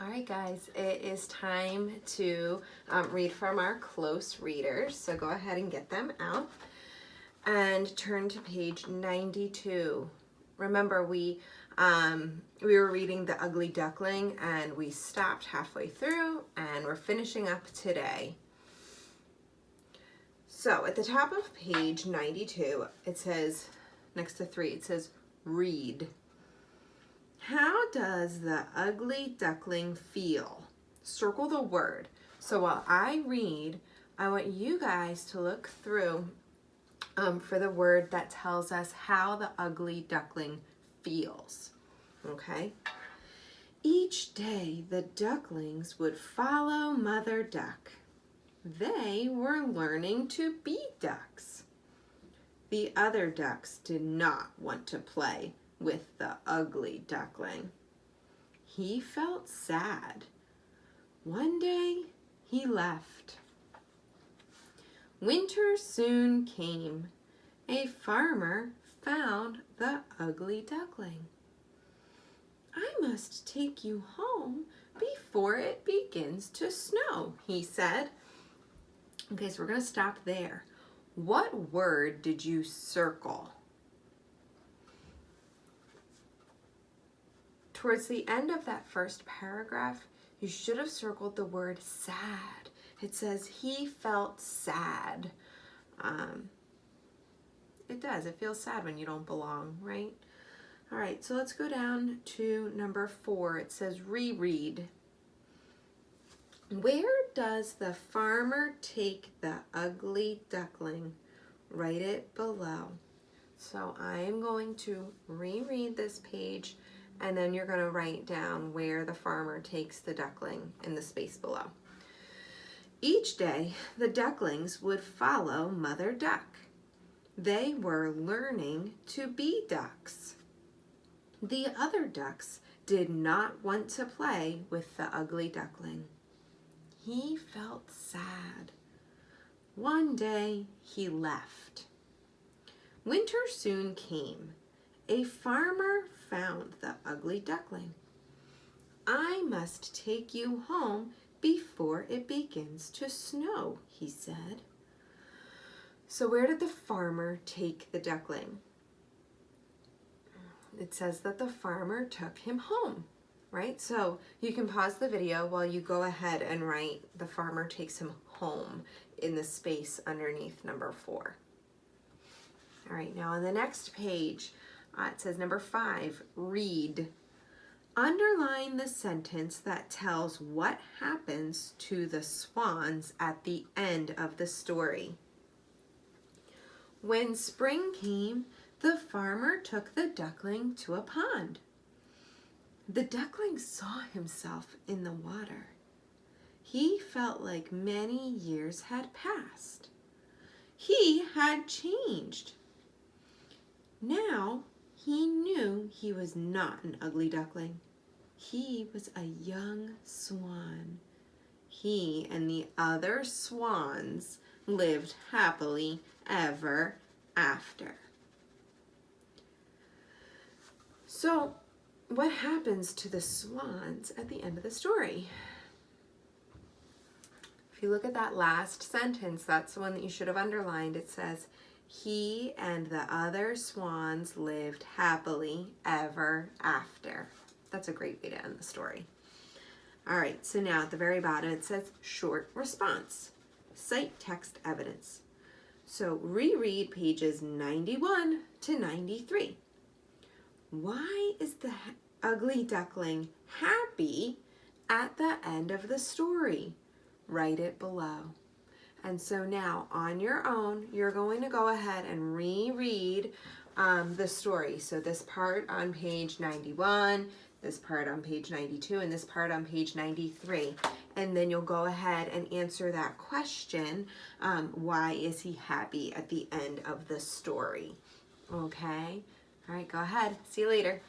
All right, guys, it is time to read from our close readers. So go ahead and get them out and turn to page 92. Remember, we were reading The Ugly Duckling and we stopped halfway through and we're finishing up today. So at the top of page 92, it says, next to 3, it says, read. How does the ugly duckling feel? Circle the word. So while I read, I want you guys to look through for the word that tells us how the ugly duckling feels. Okay? Each day the ducklings would follow Mother Duck. They were learning to be ducks. The other ducks did not want to play with the ugly duckling. He felt sad. One day he left. Winter soon came. A farmer found the ugly duckling. I must take you home before it begins to snow, he said. Okay, so we're going to stop there. What word did you circle? Towards the end of that first paragraph, you should have circled the word sad. It says he felt sad. It does. It feels sad when you don't belong, right? All right, so let's go down to number 4. It says reread. Where does the farmer take the ugly duckling? Write it below. So I am going to reread this page, and then you're going to write down where the farmer takes the duckling in the space below. Each day, the ducklings would follow Mother Duck. They were learning to be ducks. The other ducks did not want to play with the ugly duckling. He felt sad. One day, he left. Winter soon came. A farmer found the ugly duckling. I must take you home before it begins to snow, he said. So where did the farmer take the duckling? It says that the farmer took him home, right? So you can pause the video while you go ahead and write the farmer takes him home in the space underneath number 4. All right, now on the next page, it says number 5, read. Underline the sentence that tells what happens to the swans at the end of the story. When spring came, the farmer took the duckling to a pond. The duckling saw himself in the water. He felt like many years had passed. He had changed. Now he knew he was not an ugly duckling. He was a young swan. He and the other swans lived happily ever after. So, what happens to the swans at the end of the story? If you look at that last sentence, that's the one that you should have underlined. It says, he and the other swans lived happily ever after. That's a great way to end the story. All right, so now at the very bottom it says short response. Cite text evidence. So reread pages 91 to 93. Why is the ugly duckling happy at the end of the story? Write it below. And so now on your own, you're going to go ahead and reread the story. So this part on page 91, this part on page 92, and this part on page 93. And then you'll go ahead and answer that question, why is he happy at the end of the story? Okay? All right, go ahead. See you later.